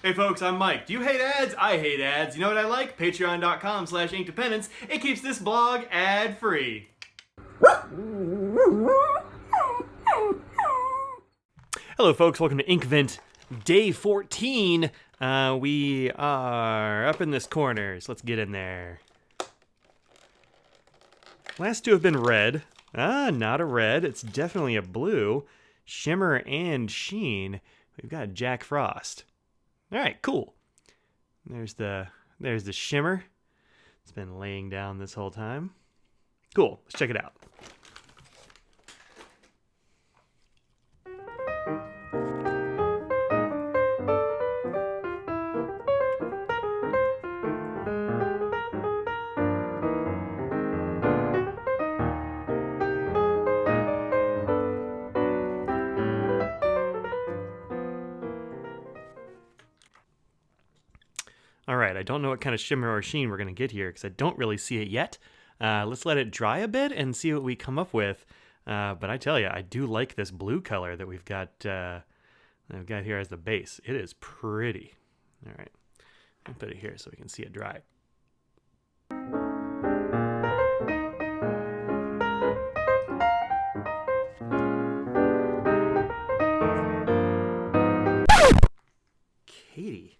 Hey folks, I'm Mike. Do you hate ads? I hate ads. You know what I like? Patreon.com/Inkdependence. It keeps this blog ad-free. Hello folks, welcome to Inkvent Day 14. We are up in this corner, so let's get in there. Last two have been red. Not a red. It's definitely a blue. Shimmer and sheen. We've got Jack Frost. All right, cool. There's the shimmer. It's been laying down this whole time. Cool. Let's check it out. All right, I don't know what kind of shimmer or sheen we're going to get here because I don't really see it yet. Let's let it dry a bit and see what we come up with. But I tell you, I do like this blue color that we've got here as the base. It is pretty. All right, I'll put it here so we can see it dry. Katie.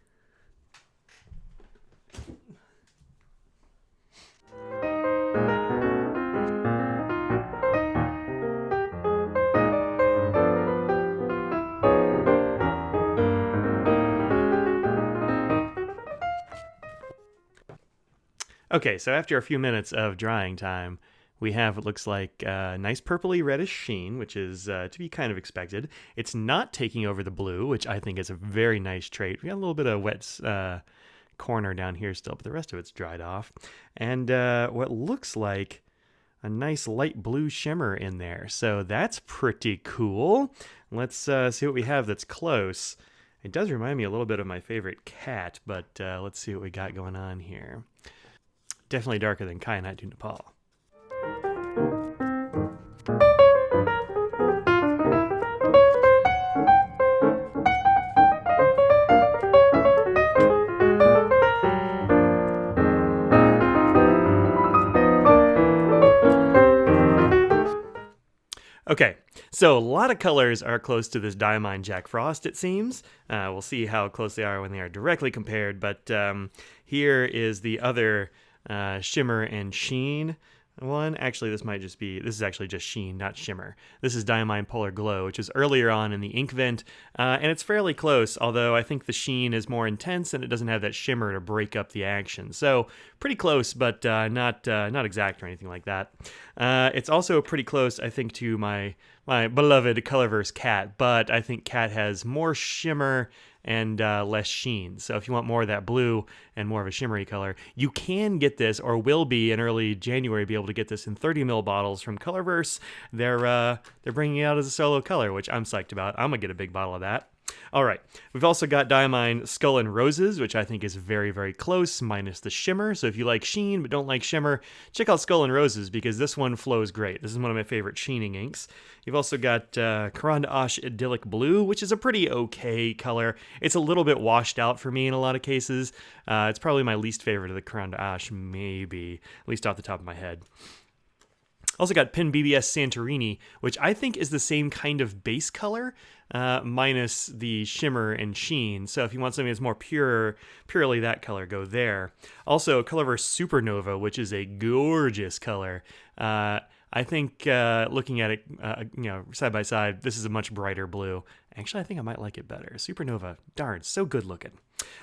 Okay, so after a few minutes of drying time, we have what looks like a nice purpley reddish sheen, which is to be kind of expected. It's not taking over the blue, which I think is a very nice trait. We got a little bit of wet corner down here still, but the rest of it's dried off. And what looks like a nice light blue shimmer in there. So that's pretty cool. Let's see what we have that's close. It does remind me a little bit of my favorite cat, but let's see what we got going on here. Definitely darker than Kyanite to Nepal. Okay, so a lot of colors are close to this Diamine Jack Frost, it seems. We'll see how close they are when they are directly compared, but here is the other shimmer and sheen one. Actually, this is actually just sheen, not shimmer. This is Diamine Polar Glow, which is earlier on in the Inkvent, and it's fairly close, although I think the sheen is more intense and it doesn't have that shimmer to break up the action. So pretty close, but not exact or anything like that. It's also pretty close, I think, to my beloved Colorverse Cat, but I think Cat has more shimmer and less sheen. So if you want more of that blue and more of a shimmery color, you can get this, or will be in early January, be able to get this in 30 ml bottles from Colorverse. They're bringing it out as a solo color, which I'm psyched about. I'm gonna get a big bottle of that. All right, we've also got Diamine Skull and Roses, which I think is very, very close, minus the shimmer. So if you like sheen but don't like shimmer, check out Skull and Roses because this one flows great. This is one of my favorite sheening inks. You've also got Caran d'Ache Idyllic Blue, which is a pretty okay color. It's a little bit washed out for me in a lot of cases. It's probably my least favorite of the Caran d'Ache, maybe, at least off the top of my head. Also got Pin BBS Santorini, which I think is the same kind of base color, minus the shimmer and sheen. So if you want something that's more purely that color, go there. Also, Colorverse Supernova, which is a gorgeous color. I think looking at it, side by side, this is a much brighter blue. Actually, I think I might like it better. Supernova, darn, so good looking.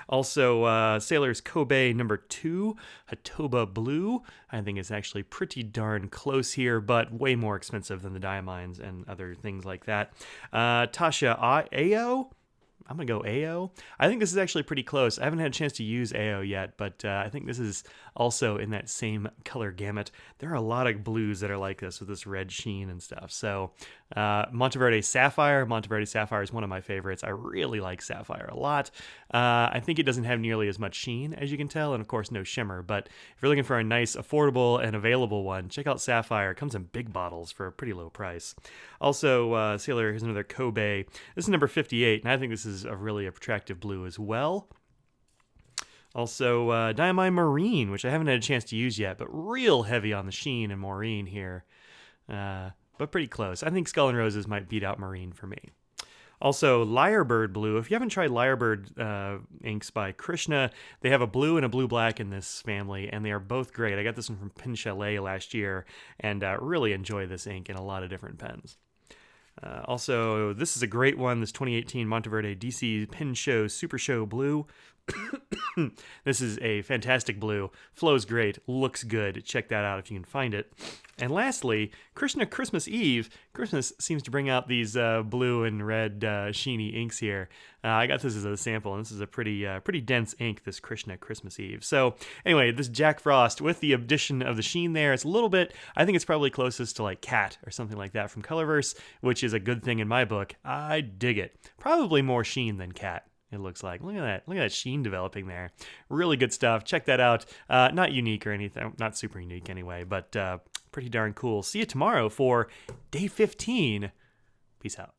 Also, Sailor's Kobe #2, Hatoba Blue. I think it's actually pretty darn close here, but way more expensive than the Diamines and other things like that. Tasha Ao. I'm going to go AO. I think this is actually pretty close. I haven't had a chance to use AO yet, but I think this is also in that same color gamut. There are a lot of blues that are like this with this red sheen and stuff. So Monteverde Sapphire. Monteverde Sapphire is one of my favorites. I really like Sapphire a lot. I think it doesn't have nearly as much sheen, as you can tell, and of course no shimmer. But if you're looking for a nice, affordable, and available one, check out Sapphire. It comes in big bottles for a pretty low price. Also, Sailor, here's another Kobe. This is number 58, and I think this is a really attractive blue as well. Also, Diamine Marine, which I haven't had a chance to use yet, but real heavy on the sheen and Maureen here. But pretty close. I think Skull and Roses might beat out Marine for me. Also, Lyrebird Blue. If you haven't tried Lyrebird inks by Krishna, they have a blue and a blue-black in this family, and they are both great. I got this one from Pen Chalet last year, and really enjoy this ink in a lot of different pens. Also, this is a great one, this 2018 Monteverde DC Pen Show Super Show Blue. This is a fantastic blue, flows great, looks good. Check that out if you can find it. And lastly, Krishna Christmas Eve. Christmas seems to bring out these blue and red sheeny inks here. I got this as a sample, and this is a pretty dense ink, this Krishna Christmas Eve. So anyway, this Jack Frost, with the addition of the sheen there, it's a little bit, I think it's probably closest to like Cat or something like that from Colorverse, which is a good thing in my book. I dig it. Probably more sheen than Cat. It looks like. Look at that sheen developing there. Really good stuff. Check that out. Not unique or anything. Not super unique anyway, but pretty darn cool. See you tomorrow for day 15. Peace out.